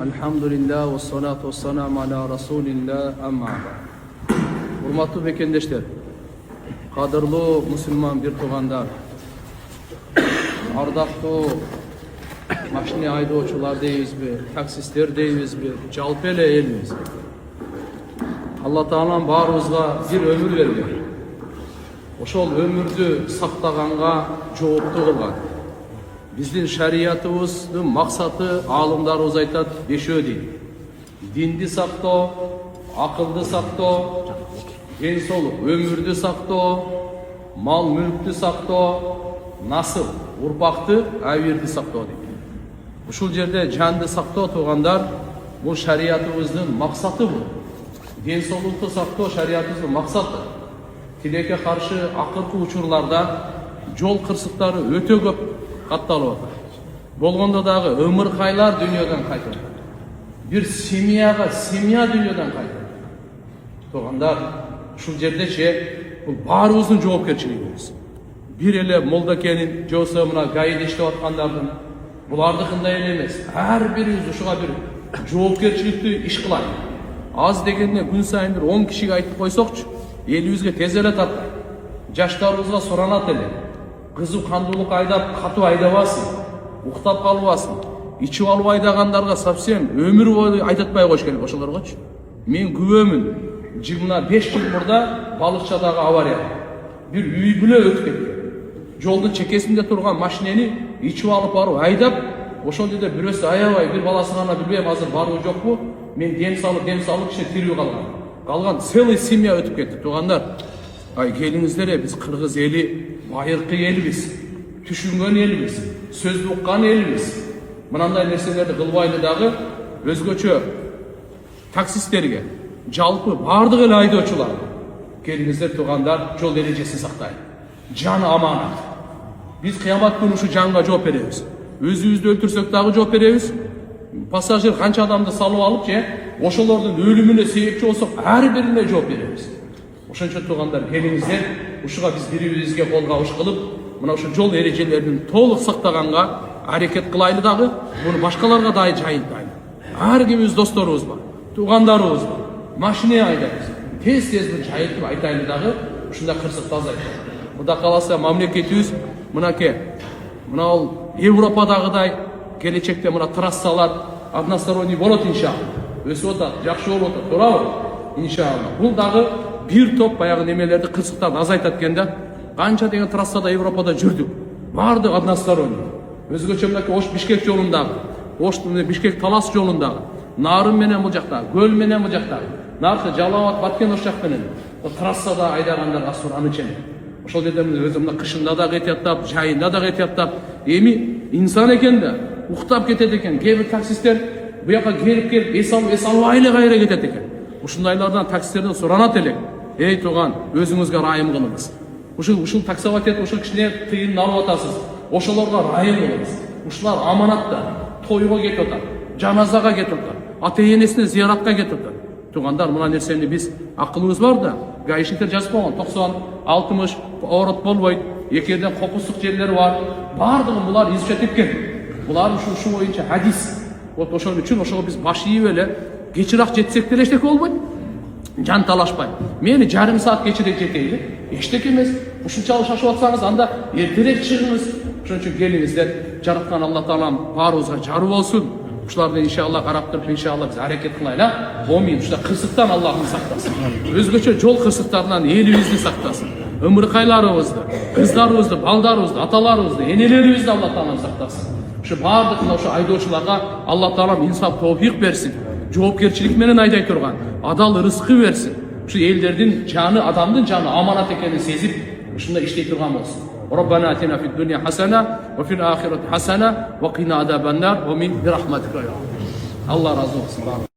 Elhamdülillah ve salatu ve selamu ala Resulillah amma ba'd. Hurmatlı bekendeşler, kadırlı Müslüman bir tuğandar, ardaqlı maşine aydoçular deyizbi, taksistler deyizbi, jalpele elimiz. Allah Ta'ala barımızga bir ömür verdi. Oşol ömürdü saktağanга жоопту kılgan. Биздин шариятыбыздын максаты алымдарыбыз айтат бешөө дейт. Динди сактоо, акылды сактоо, ден соолук, өмүрдү сактоо, мал мүлктү сактоо, насыл, урпакты, абийирди сактоо дейт. Ушул жерде жанды сактоо туугандар, бул шариятыбыздын максаты бул. Ден соолукту сактоо шариятыбыздын максаты. Тилекке каршы акыркы учурларда жол кырсыктары өтө көп катталып атат. Болгондо дагы өмүркайлар дүйнөдөн кайтып атат. Бир семья дүйнөдөн кайтып атат. Туугандар, ушул жердечи бул баарыбыздын жоопкерчилигибиз. Бир эле молдокенин же болбосо мына гаиде иштеп аткандардын булардыкындай эле эмес. Ар бирибиз ушуга бир жоопкерчиликтүү иш кылайык. Аз дегенде күн сайын бир 10 кишиге айтып койсокчу, элибизге тез эле тарткан. Жаштарыбызга суранат эле. Кызу кандуулук айдап, катуу айдабасын, уктап калбасын. Ичип алып айдагандарга совсем өмүр бою айдатпай коюш керек ошолоргочу. Мен күбөмүн. Мына 5 жыл мурда Балыкчадагы авария. Бир үй бүлө өтүп кетти. Жолдун чекесинде турган машинени ичип алып барып айдап, ошол жерде бирөөсү аябай, бир баласы гана билбейм азыр барбы жокпу. Мен дем салып киши тирүү калган. Калган целый семья өтүп кетти. Туугандар, ай келиңиздер, биз кыргыз эли байыркы элбиз, түшүнгөн элбиз, сөздү уккан элбиз. Мынандай нерселерди кылбайлы дагы өзгөчө таксисттерге, жалпы бардык эле айдоочуларга келиңиздер туугандар, жол эрежесин сактайлы. Жан аманат. Биз кыямат күнү ушу жанга жооп беребиз. Өзүбүздү өлтүрсөк дагы жооп беребиз. Пассажир канча адамды салып алып же ошолордун өлүмүнө себепчи болсок ар бирине жооп беребиз. Ошончо туугандар, келиңиздер, ушуга биз бири-бирибизге кол кабыш кылып, мына ушу жол эрежелерин толук сактаганга аракет кылайлы дагы, буну башкаларга да жайылтайлы. Ар кимибиз досторубуз бар, туугандарыбыз бар, машина айдайбыз. Тез-тез бир жайылтып айтайлы дагы, ушундай кырсыкты азайтайлы. Кудай кааласа мамлекетибиз мынакей, мына ал Европадагыдай келечекте мына трассалар односторонний болот иншалла. Өсүп атат, жакшы болуп атат, туурабы? Иншалла. Бул дагы бир топ баягы немелерди кырсыктарды азайтат экен да. Канча деген трассада Европада жүрдүк. Бардык односторонний. Өзгөчө мынакей Ош-Бишкек жолундагы, Ош-Бишкек Талас жолундагы, Нарын менен бул жакта, Көл менен бул жакта, наркы Жалал Абад, Баткен ош жак менен трассада айдагандарга суранып чен. Ошол жерде өзү мына кышында да кетиптап, жайында да кетиптап, эми инсан экен да, уктап кетет экен. Кээ бир таксисттер буяка келип эс албай эле кайра кетет экен. Ушундайлардан таксистерден суранат элек. Эй тууган, өзүңүзгө райым кылыңыз. Ушул таксовать ушул кишине тыйынын алып атасыз. Ошолорго райым кылыңыз. Ушулар аманатта, тойго кетип атат, жаназага кетип атат, ата-энесине зияратка кетип атат. Туугандар, мына нерсени биз акылыбыз бар да, гаишниктер жазып койгон 90-60 орот болбойт, экерден кокустук жерлер бар. Бардыгын булар изучать эткен. Булар ушу боюнча хадис. Вот ошол үчүн ошого биз баш ийип эле кечирак жетсек деле эчтеке болбойт. Жан талашпай. Мени жарым саат кечирээк жетейли. Эчтеке эмес. Ушунчалык шашып атсаңыз, анда эртерээк чыгыңыз. Ошон үчүн келиңиздер, жараткан Алла Таалам баарыбызга жаруу болсун. Ушуларды иншалла карап туруп, иншалла биз аракет кылайлы. Амин. Ушта кырсыктан Аллахым сактасын. Өзгөчө жол кырсыктарынан элибизди сактасын. Өмүркайларыбызды, кыздарыбызды, балдарыбызды, аталарыбызды, энелерибизди Алла Таалам сактасын. Ушу бардык ушу айдоочуларга Алла Таалам инсап тоопик берсин. Жоопкерчилик менен айдай турган адал ырыскы берсин. Ушу элдердин жаны, адамдын жаны аманат экенин сезип, ушундай иштей турган болсун. Роббана атина фид дунья хасана ва фил ахирати хасана ва кина азабан нар ва мин бирахматика. Алла разы болсун.